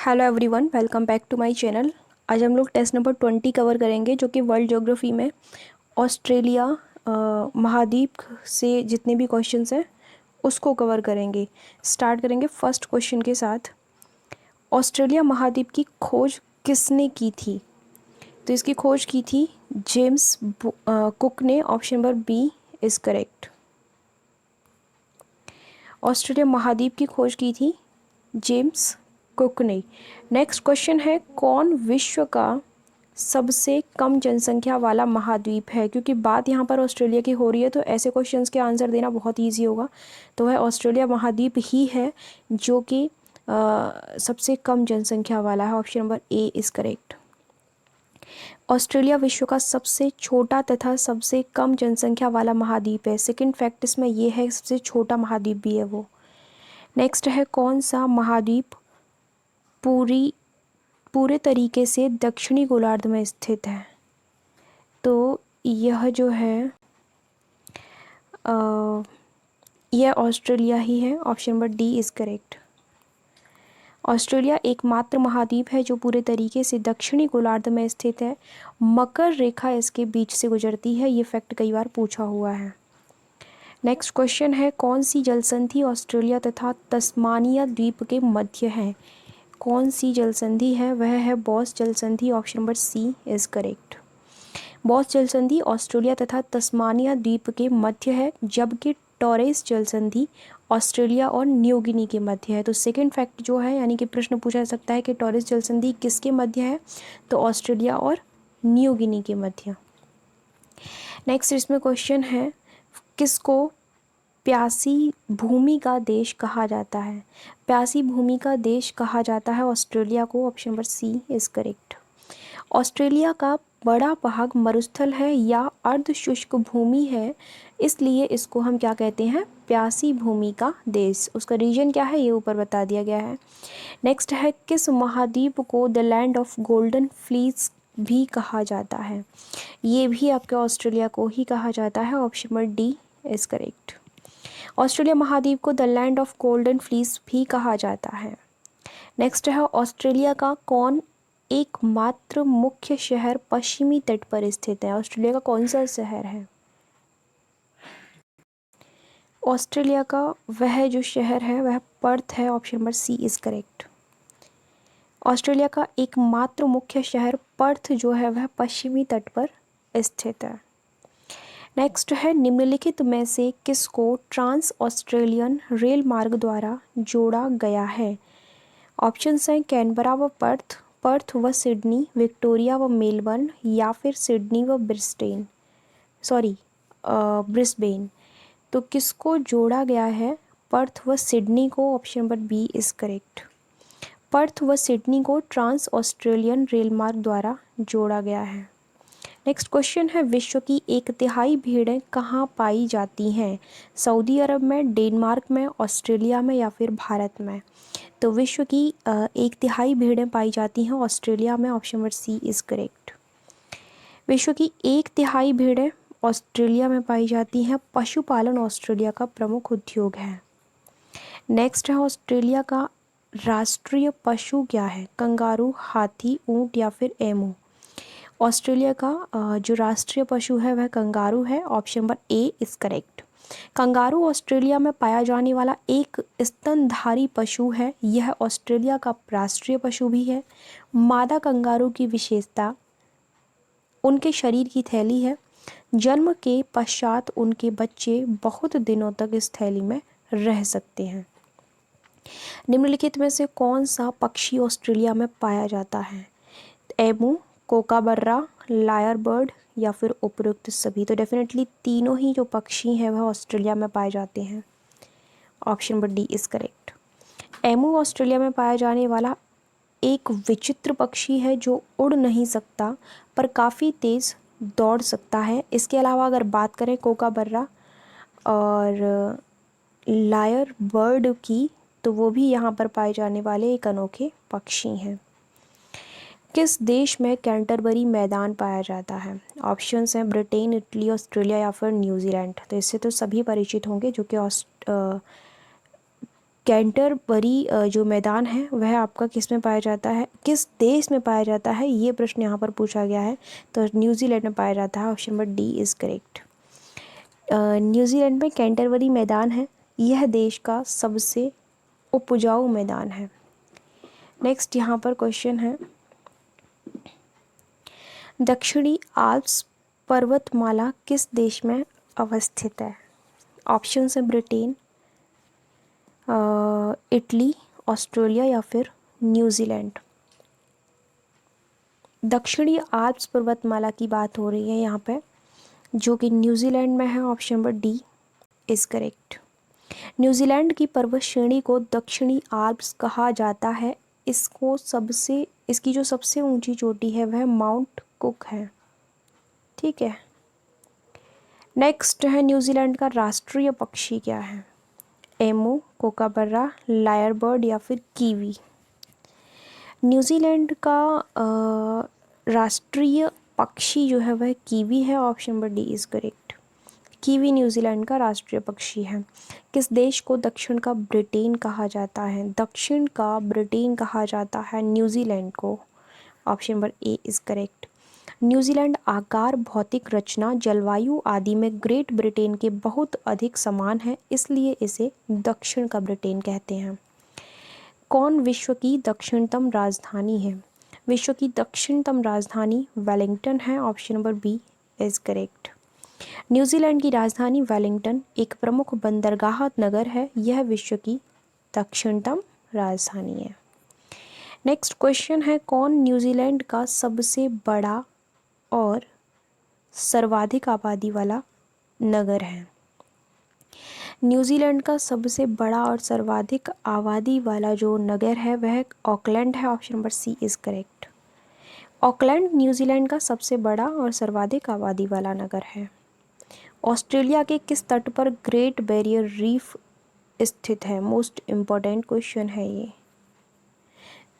Hello everyone, welcome back to my channel. आज हम लोग टेस्ट नंबर 20 कवर करेंगे, जो कि वर्ल्ड ज्योग्राफी में ऑस्ट्रेलिया महाद्वीप से जितने भी क्वेश्चंस हैं उसको कवर करेंगे। स्टार्ट करेंगे फर्स्ट क्वेश्चन के साथ। ऑस्ट्रेलिया महाद्वीप की खोज किसने की थी? तो इसकी खोज की थी जेम्स कुक ने। Option number B is correct. Australia महाद्वीप की खोज की थी जेम्स कुक ने। नेक्स्ट क्वेश्चन है, कौन विश्व का सबसे कम जनसंख्या वाला महाद्वीप है? क्योंकि बात यहाँ पर ऑस्ट्रेलिया की हो रही है, तो ऐसे क्वेश्चंस के आंसर देना बहुत इजी होगा। तो वह ऑस्ट्रेलिया महाद्वीप ही है जो कि सबसे कम जनसंख्या वाला है। Option number A is correct. Australia विश्व का सबसे छोटा तथा सबसे कम जनसंख्या वाला महाद्वीप है। सेकंड फैक्ट इसमें ये है, सबसे छोटा महाद्वीप भी है वो। नेक्स्ट है, कौन सा महाद्वीप पूरे तरीके से दक्षिणी गोलार्ध में स्थित है? तो यह जो है यह ऑस्ट्रेलिया ही है। Option number D is correct. Australia एकमात्र महाद्वीप है जो पूरे तरीके से दक्षिणी गोलार्ध में स्थित है। मकर रेखा इसके बीच से गुजरती है। ये फैक्ट कई बार पूछा हुआ है। नेक्स्ट क्वेश्चन है, कौन सी जलसंधि ऑस्ट्रेलिया तथा तस्मानिया द्वीप के मध्य है? कौन सी जलसंधि है? वह है बॉस जलसंधि। Option number C is correct. Bass जलसंधि ऑस्ट्रेलिया तथा तस्मानिया द्वीप के मध्य है, जबकि टॉरेस जलसंधि ऑस्ट्रेलिया और न्यू गिनी के मध्य है। तो सेकंड फैक्ट जो है, यानी कि प्रश्न पूछा जा सकता है कि टॉरेस जलसंधि किसके मध्य है? तो ऑस्ट्रेलिया और न्यू गिनी के मध्य। नेक्स्ट इसमें क्वेश्चन है, किसको प्यासी भूमि का देश कहा जाता है? प्यासी भूमि का देश कहा जाता है ऑस्ट्रेलिया को। Option number C is correct. Australia का बड़ा भाग मरुस्थल है या अर्ध शुष्क भूमि है, इसलिए इसको हम क्या कहते हैं? प्यासी भूमि का देश। उसका रीजन क्या है ये ऊपर बता दिया गया है। नेक्स्ट है, किस महाद्वीप को the land of golden fleece भी कहा जाता है? ये भी आपके ऑस्ट्रेलिया को ही कहा जाता है। Option number D is correct. Australia महाद्वीप को the land of golden fleece भी कहा जाता है। नेक्स्ट है, ऑस्ट्रेलिया का कौन एकमात्र मुख्य शहर पश्चिमी तट पर स्थित है? ऑस्ट्रेलिया का कौन सा शहर है? ऑस्ट्रेलिया का वह जो शहर है वह पर्थ है। Option number C is correct. Australia का एकमात्र मुख्य शहर पर्थ जो है वह पश्चिमी तट पर स्थित है। नेक्स्ट है, निम्नलिखित में से किसको ट्रांस ऑस्ट्रेलियन रेल मार्ग द्वारा जोड़ा गया है? ऑप्शंस हैं कैनबरा व पर्थ, पर्थ व सिडनी, विक्टोरिया व मेलबर्न, या फिर सिडनी व ब्रिस्बेन। तो किसको जोड़ा गया है? पर्थ व सिडनी को। Option number B is correct. Perth व सिडनी को ट्रांस ऑस्ट्रेलियन रेलमार्ग द्वारा जोड़ा गया है। नेक्स्ट क्वेश्चन है, विश्व की 1/3 भेड़ें कहाँ पाई जाती हैं? सऊदी अरब में, डेनमार्क में, ऑस्ट्रेलिया में, या फिर भारत में? तो विश्व की 1/3 भेड़ें पाई जाती हैं ऑस्ट्रेलिया में। Option number C is correct. विश्व की 1/3 भेड़ें ऑस्ट्रेलिया में पाई जाती हैं। पशुपालन ऑस्ट्रेलिया का प्रमुख उद्योग है। नेक्स्ट है, ऑस्ट्रेलिया का राष्ट्रीय पशु क्या है? कंगारू, हाथी, ऊंट, या फिर एमू? ऑस्ट्रेलिया का जो राष्ट्रीय पशु है वह कंगारू है। Option number A is correct. Kangaroo Australia में पाया जाने वाला एक स्तनधारी पशु है। यह ऑस्ट्रेलिया का राष्ट्रीय पशु भी है। मादा कंगारू की विशेषता उनके शरीर की थैली है। जन्म के पश्चात उनके बच्चे बहुत दिनों तक इस थैली में रह सकते हैं। निम्नलिखित में से कौन सा पक्षी ऑस्ट्रेलिया में पाया जाता है? एमू, कोकाबर्रा, लायर बर्ड, या फिर उपरोक्त सभी? तो डेफिनेटली तीनों ही जो पक्षी हैं वह ऑस्ट्रेलिया में पाए जाते हैं। Option number D is correct. Emu Australia में पाया जाने वाला एक विचित्र पक्षी है जो उड़ नहीं सकता पर काफ़ी तेज़ दौड़ सकता है। इसके अलावा अगर बात करें कोकाबर्रा और लायर बर्ड की, तो वो भी यहाँ पर पाए जाने वाले एक अनोखे पक्षी हैं। किस देश में कैंटरबरी मैदान पाया जाता है? ऑप्शंस हैं ब्रिटेन, इटली, ऑस्ट्रेलिया, या फिर न्यूजीलैंड। तो इससे तो सभी परिचित होंगे जो कि कैंटरबरी जो मैदान है वह आपका किस में पाया जाता है, किस देश में पाया जाता है, ये प्रश्न यहाँ पर पूछा गया है। तो न्यूजीलैंड में पाया जाता है, option number D is correct. New Zealand में कैंटरबरी मैदान है, यह देश का सबसे उपजाऊ मैदान है। नेक्स्ट यहाँ पर क्वेश्चन है, दक्षिणी आल्प्स पर्वतमाला किस देश में अवस्थित है? ऑप्शन है ब्रिटेन, इटली, ऑस्ट्रेलिया या फिर न्यूजीलैंड। दक्षिणी आल्प्स पर्वतमाला की बात हो रही है यहाँ पे, जो कि न्यूजीलैंड में है, option number D is correct. New Zealand की पर्वत श्रेणी को दक्षिणी आल्प्स कहा जाता है। इसकी जो सबसे ऊंची चोटी है वह माउंट कुक है। ठीक है। नेक्स्ट है, न्यूजीलैंड का राष्ट्रीय पक्षी क्या है? एमू, कोकाबर्रा, लायरबर्ड या फिर कीवी। न्यूजीलैंड का राष्ट्रीय पक्षी जो है वह कीवी है, option number D is correct. Kiwi New Zealand का राष्ट्रीय पक्षी है। किस देश को दक्षिण का ब्रिटेन कहा जाता है? दक्षिण का ब्रिटेन कहा जाता है न्यूजीलैंड को, option number A is correct. New Zealand आकार, भौतिक रचना, जलवायु आदि में ग्रेट ब्रिटेन के बहुत अधिक समान है, इसलिए इसे दक्षिण का ब्रिटेन कहते हैं। कौन विश्व की दक्षिणतम राजधानी है? विश्व की दक्षिणतम राजधानी वेलिंगटन है, option number B is correct. New Zealand की राजधानी वेलिंगटन एक प्रमुख बंदरगाह नगर है, यह विश्व की दक्षिणतम राजधानी है। नेक्स्ट क्वेश्चन है, कौन न्यूजीलैंड का सबसे बड़ा और सर्वाधिक आबादी वाला नगर है? न्यूजीलैंड का सबसे बड़ा और सर्वाधिक आबादी वाला जो नगर है वह ऑकलैंड है, option number C is correct. Auckland New Zealand का सबसे बड़ा और सर्वाधिक आबादी वाला नगर है। ऑस्ट्रेलिया के किस तट पर ग्रेट बैरियर रीफ स्थित है? मोस्ट इम्पॉर्टेंट क्वेश्चन है ये।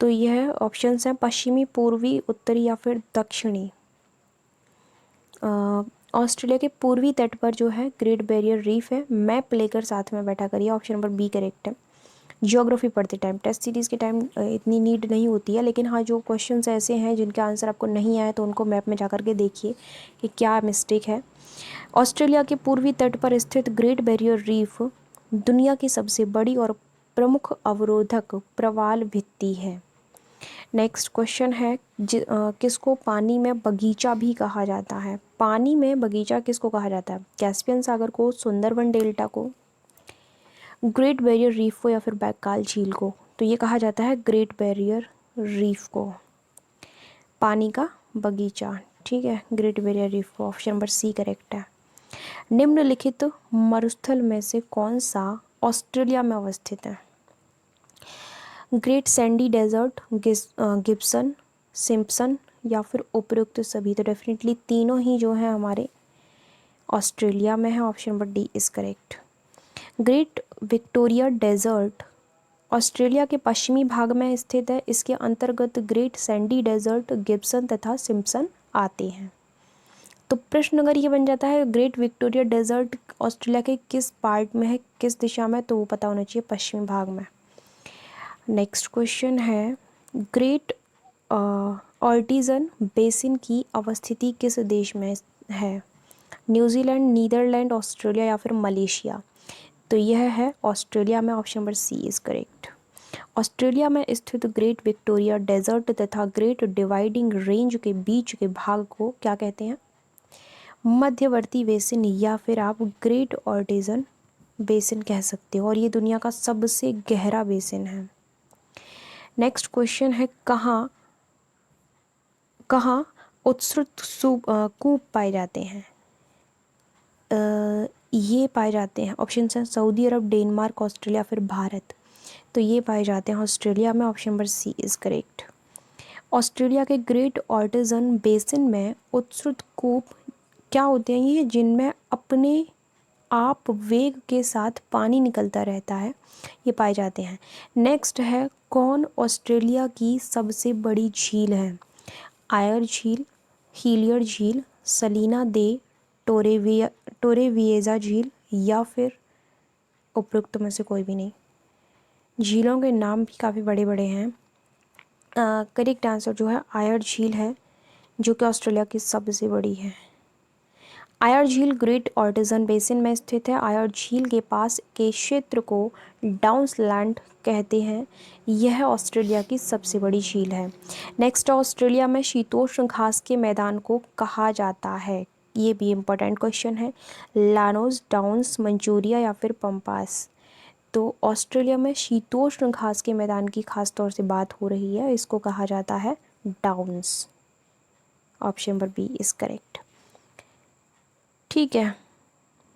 तो यह ऑप्शंस हैं पश्चिमी, पूर्वी, उत्तरी या फिर दक्षिणी। ऑस्ट्रेलिया के पूर्वी तट पर जो है ग्रेट बैरियर रीफ है। मैप लेकर साथ में बैठा करिए, ऑप्शन नंबर बी करेक्ट है। जियोग्राफी पढ़ते टाइम, टेस्ट सीरीज़ के टाइम इतनी नीड नहीं होती है, लेकिन हाँ जो क्वेश्चंस ऐसे हैं जिनके आंसर आपको नहीं आए तो उनको मैप में जा कर के देखिए कि क्या मिस्टेक है। ऑस्ट्रेलिया के पूर्वी तट पर स्थित ग्रेट बैरियर रीफ दुनिया की सबसे बड़ी और प्रमुख अवरोधक प्रवाल भित्ति है। नेक्स्ट क्वेश्चन है, किसको पानी में बगीचा भी कहा जाता है? पानी में बगीचा किसको कहा जाता है? कैस्पियन सागर को, सुंदरबन डेल्टा को, ग्रेट बैरियर रीफ को या फिर बैकाल झील को? तो ये कहा जाता है ग्रेट बैरियर रीफ को, पानी का बगीचा। ठीक है, ग्रेट बैरियर रीफ को, ऑप्शन नंबर सी करेक्ट है। निम्नलिखित मरुस्थल में से कौन सा ऑस्ट्रेलिया में अवस्थित है? Great Sandy Desert, Gibson, Simpson या फिर उपयुक्त सभी? तो डेफिनेटली तीनों ही जो है हमारे ऑस्ट्रेलिया में है, option number D is correct. Great Victoria Desert Australia के पश्चिमी भाग में स्थित है, इसके अंतर्गत ग्रेट सैंडी डेजर्ट, गिब्सन तथा सिम्पसन आते हैं। तो प्रश्न अगर ये बन जाता है ग्रेट विक्टोरिया डेजर्ट ऑस्ट्रेलिया के किस पार्ट में है, किस दिशा में, तो वो पता होना चाहिए पश्चिमी भाग में। नेक्स्ट क्वेश्चन है, ग्रेट ऑर्टिजन बेसिन की अवस्थिति किस देश में है? न्यूजीलैंड, नीदरलैंड, ऑस्ट्रेलिया या फिर मलेशिया? तो यह है ऑस्ट्रेलिया में, option number C is correct. Australia में स्थित ग्रेट विक्टोरिया डेजर्ट तथा ग्रेट डिवाइडिंग रेंज के बीच के भाग को क्या कहते हैं? मध्यवर्ती बेसिन या फिर आप ग्रेट ऑर्टिजन बेसिन कह सकते हो, और ये दुनिया का सबसे गहरा बेसिन है। नेक्स्ट क्वेश्चन है, कहाँ उत्सृत कूप पाए जाते हैं? ये पाए जाते हैं, ऑप्शन हैं सऊदी अरब, डेनमार्क, ऑस्ट्रेलिया फिर भारत। तो ये पाए जाते हैं ऑस्ट्रेलिया में, option number C is correct. Australia के ग्रेट ऑर्टिजन बेसिन में उत्सृत कूप क्या होते हैं? ये जिनमें अपने आप वेग के साथ पानी निकलता रहता है, ये पाए जाते हैं। नेक्स्ट है, कौन ऑस्ट्रेलिया की सबसे बड़ी झील है? आयर झील, हीलियर झील, सलीना दे टोरेविएजा झील या फिर उपरोक्त में से कोई भी नहीं? झीलों के नाम भी काफ़ी बड़े बड़े हैं। करेक्ट आंसर जो है आयर झील है, जो कि ऑस्ट्रेलिया की सबसे बड़ी है। आयर झील ग्रेट ऑर्टिजन बेसिन में स्थित है। आयर झील के पास के क्षेत्र को डाउन्सलैंड कहते हैं। यह ऑस्ट्रेलिया की सबसे बड़ी झील है। नेक्स्ट, ऑस्ट्रेलिया में शीतोष्ण घास के मैदान को कहा जाता है। ये भी इम्पोर्टेंट क्वेश्चन है। लानोस, डाउन्स, मंचूरिया या फिर पंपास। तो ऑस्ट्रेलिया में शीतोष्ण घास के मैदान की खास तौर से बात हो रही है, इसको कहा जाता है Downs. Option number B is correct. ठीक है,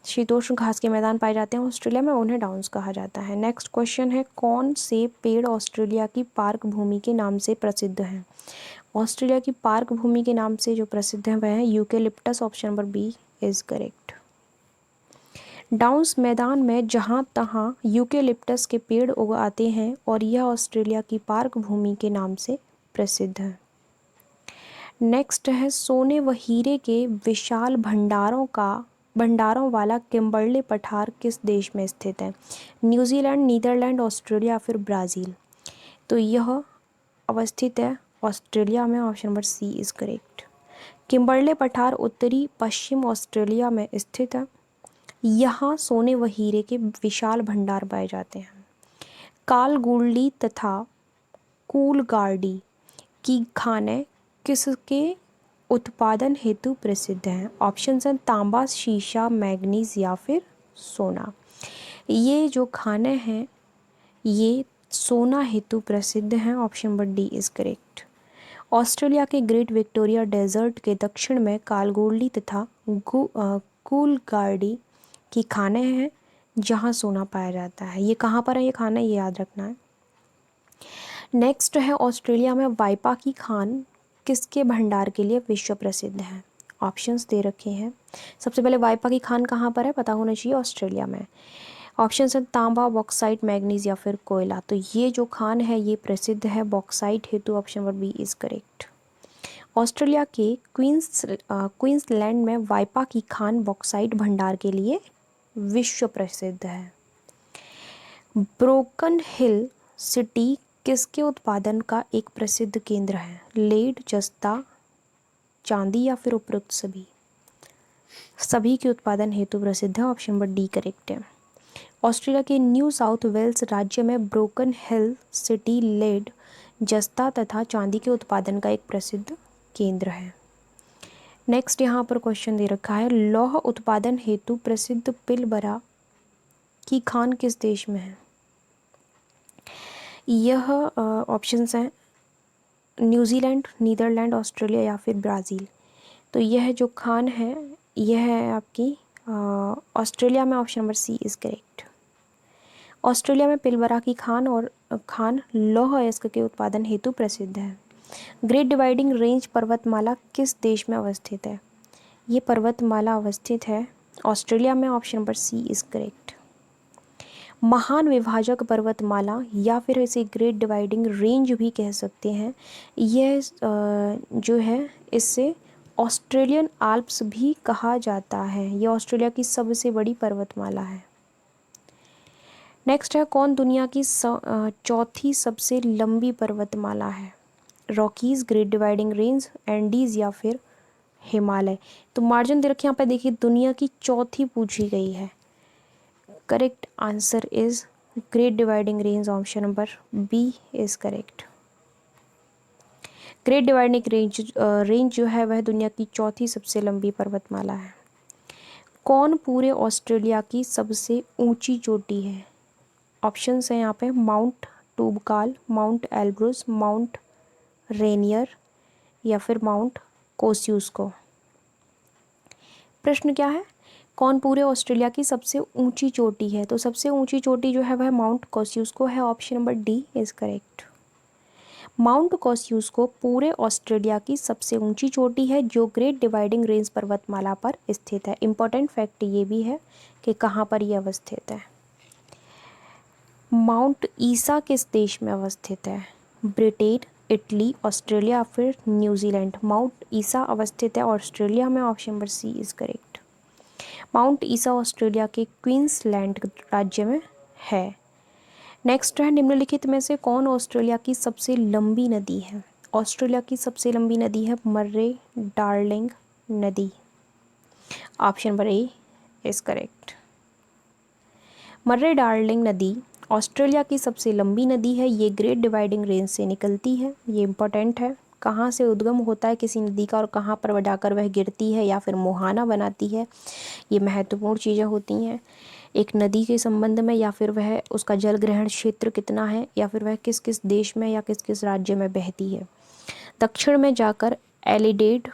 शीतोष्ण घास के मैदान पाए जाते हैं ऑस्ट्रेलिया में, उन्हें डाउन्स कहा जाता है। नेक्स्ट क्वेश्चन है, कौन से पेड़ ऑस्ट्रेलिया की पार्क भूमि के नाम से प्रसिद्ध हैं? ऑस्ट्रेलिया की पार्क भूमि के नाम से जो प्रसिद्ध है वह है eucalyptus. Option number B is correct. Downs मैदान में जहाँ तहाँ यूकेलिप्टस के पेड़ उगाते हैं और यह ऑस्ट्रेलिया की पार्क भूमि के नाम से प्रसिद्ध है। नेक्स्ट है, सोने व हीरे के विशाल भंडारों वाला किम्बरले पठार किस देश में स्थित है? न्यूजीलैंड, नीदरलैंड, ऑस्ट्रेलिया फिर ब्राज़ील। तो यह अवस्थित है ऑस्ट्रेलिया में। Option number C is correct. Kimberley पठार उत्तरी पश्चिम ऑस्ट्रेलिया में स्थित है। यहाँ सोने व हीरे के विशाल भंडार पाए जाते हैं। कालगुल्डी तथा कूलगार्डी की खानें किसके उत्पादन हेतु प्रसिद्ध हैं? ऑप्शन हैं तांबा, शीशा, मैग्नीज या फिर सोना। ये जो खाने हैं ये सोना हेतु प्रसिद्ध हैं। Option number D is correct. Australia के ग्रेट विक्टोरिया डेजर्ट के दक्षिण में कालगोल्डी तथा कूलगार्डी की खानें हैं जहाँ सोना पाया जाता है। ये कहाँ पर है ये खाना, ये याद रखना है। नेक्स्ट है, ऑस्ट्रेलिया में वाइपा की खान किसके भंडार के लिए विश्व प्रसिद्ध है? ऑप्शंस दे रखे हैं। सबसे पहले वाइपा की खान कहाँ पर है पता होना चाहिए, ऑस्ट्रेलिया में। ऑप्शंस हैं तांबा, बॉक्साइट, मैग्नीज या फिर कोयला। तो ये जो खान है ये प्रसिद्ध है बॉक्साइट हेतु। Option number B is correct. Australia के क्वींसलैंड में वाइपा की खान बॉक्साइट भंडार के लिए विश्व प्रसिद्ध है। ब्रोकन हिल सिटी किसके उत्पादन का एक प्रसिद्ध केंद्र है? लेड, जस्ता, चांदी या फिर उपरोक्त सभी? सभी के उत्पादन हेतु प्रसिद्ध है। ऑप्शन नंबर डी करेक्ट है। ऑस्ट्रेलिया के न्यू साउथ वेल्स राज्य में ब्रोकन हिल सिटी लेड, जस्ता तथा चांदी के उत्पादन का एक प्रसिद्ध केंद्र है। नेक्स्ट यहाँ पर क्वेश्चन दे रखा है, लौह उत्पादन हेतु प्रसिद्ध पिलबरा की खान किस देश में है? यह ऑप्शंस हैं न्यूजीलैंड, नीदरलैंड, ऑस्ट्रेलिया या फिर ब्राज़ील। तो यह जो खान है यह है आपकी ऑस्ट्रेलिया में। Option number C is correct. Australia में पिलबरा की खान लौह अयस्क के उत्पादन हेतु प्रसिद्ध है। ग्रेट डिवाइडिंग रेंज पर्वतमाला किस देश में अवस्थित है? ये पर्वतमाला अवस्थित है ऑस्ट्रेलिया में। Option number C is correct. महान विभाजक पर्वतमाला या फिर इसे ग्रेट डिवाइडिंग रेंज भी कह सकते हैं, यह जो है इससे ऑस्ट्रेलियन आल्प्स भी कहा जाता है। यह ऑस्ट्रेलिया की सबसे बड़ी पर्वतमाला है। नेक्स्ट है, कौन दुनिया की चौथी सबसे लंबी पर्वतमाला है? Rockies, great Dividing range, Andes या फिर हिमालय। तो मार्जिन दे रखे यहाँ पे देखिए, दुनिया की चौथी पूछी गई है। Correct answer is Great Dividing Range. Option number B is correct. Great Dividing Range जो है वह दुनिया की चौथी सबसे लंबी पर्वतमाला है। कौन पूरे ऑस्ट्रेलिया की सबसे ऊंची चोटी है? ऑप्शंस हैं यहाँ पे mount Toubkal, mount Elbrus, mount Rainier या फिर माउंट कोस्यूस्को। प्रश्न क्या है, कौन पूरे ऑस्ट्रेलिया की सबसे ऊंची चोटी है? तो सबसे ऊंची चोटी जो है वह माउंट कोस्यूस्को है। Option number D is correct. Mount Kosciuszko पूरे ऑस्ट्रेलिया की सबसे ऊंची चोटी है जो ग्रेट डिवाइडिंग रेंज पर्वतमाला पर स्थित है। इंपॉर्टेंट फैक्ट ये भी है कि कहाँ पर यह अवस्थित है। माउंट ईसा किस देश में अवस्थित है? ब्रिटेन, इटली, ऑस्ट्रेलिया फिर न्यूजीलैंड। माउंट ईसा अवस्थित है ऑस्ट्रेलिया में। Option number C is correct. Mount Isa Australia के क्वींसलैंड राज्य में है। नेक्स्ट है, निम्नलिखित में से कौन ऑस्ट्रेलिया की सबसे लंबी नदी है? ऑस्ट्रेलिया की सबसे लंबी नदी है मर्रे डार्लिंग नदी। Option number A is correct. Murray Darling नदी ऑस्ट्रेलिया की सबसे लंबी नदी है। ये ग्रेट डिवाइडिंग रेंज से निकलती है। ये इम्पोर्टेंट है, कहाँ से उद्गम होता है किसी नदी का और कहाँ पर जाकर वह गिरती है या फिर मुहाना बनाती है, ये महत्वपूर्ण चीज़ें होती हैं एक नदी के संबंध में, या फिर वह उसका जल ग्रहण क्षेत्र कितना है, या फिर वह किस किस देश में या किस किस राज्य में बहती है। दक्षिण में जाकर एडिलेड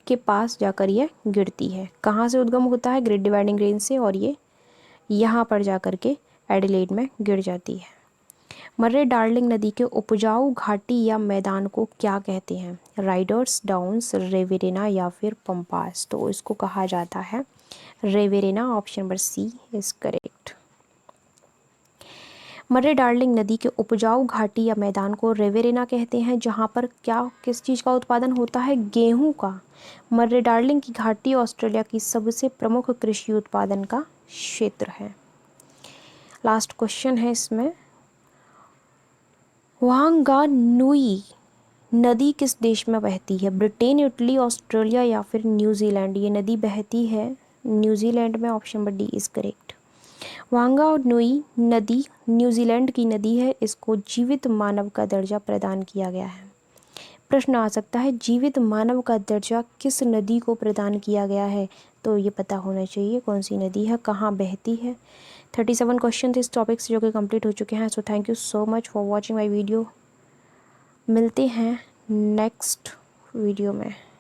के पास जाकर यह गिरती है। कहाँ से उद्गम होता है? ग्रेट डिवाइडिंग रेंज से, और ये यहाँ पर जाकर के एडिलेड में गिर जाती है। मर्रे डार्लिंग नदी के उपजाऊ घाटी या मैदान को क्या कहते हैं? राइडर्स, डाउन्स, रेवेरिना या फिर पंपास। तो इसको कहा जाता है Riverina. Option number C is correct. Murray Darling नदी के उपजाऊ घाटी या मैदान को रेवेरिना कहते हैं, जहाँ पर क्या किस चीज़ का उत्पादन होता है? गेहूँ का। मर्रे डार्लिंग की घाटी ऑस्ट्रेलिया की सबसे प्रमुख कृषि उत्पादन का क्षेत्र है। लास्ट क्वेश्चन है इसमें, वांगानुई नदी किस देश में बहती है? ब्रिटेन, इटली, ऑस्ट्रेलिया या फिर न्यूजीलैंड। ये नदी बहती है न्यूजीलैंड में। Option number D is correct. Whanganui नदी न्यूजीलैंड की नदी है। इसको जीवित मानव का दर्जा प्रदान किया गया है। प्रश्न आ सकता है, जीवित मानव का दर्जा किस नदी को प्रदान किया गया है? तो ये पता होना चाहिए कौन सी नदी है, कहाँ बहती है। 37 क्वेश्चन थे इस टॉपिक से जो कि कंप्लीट हो चुके हैं। So thank you so much for watching my video. मिलते हैं नेक्स्ट वीडियो में।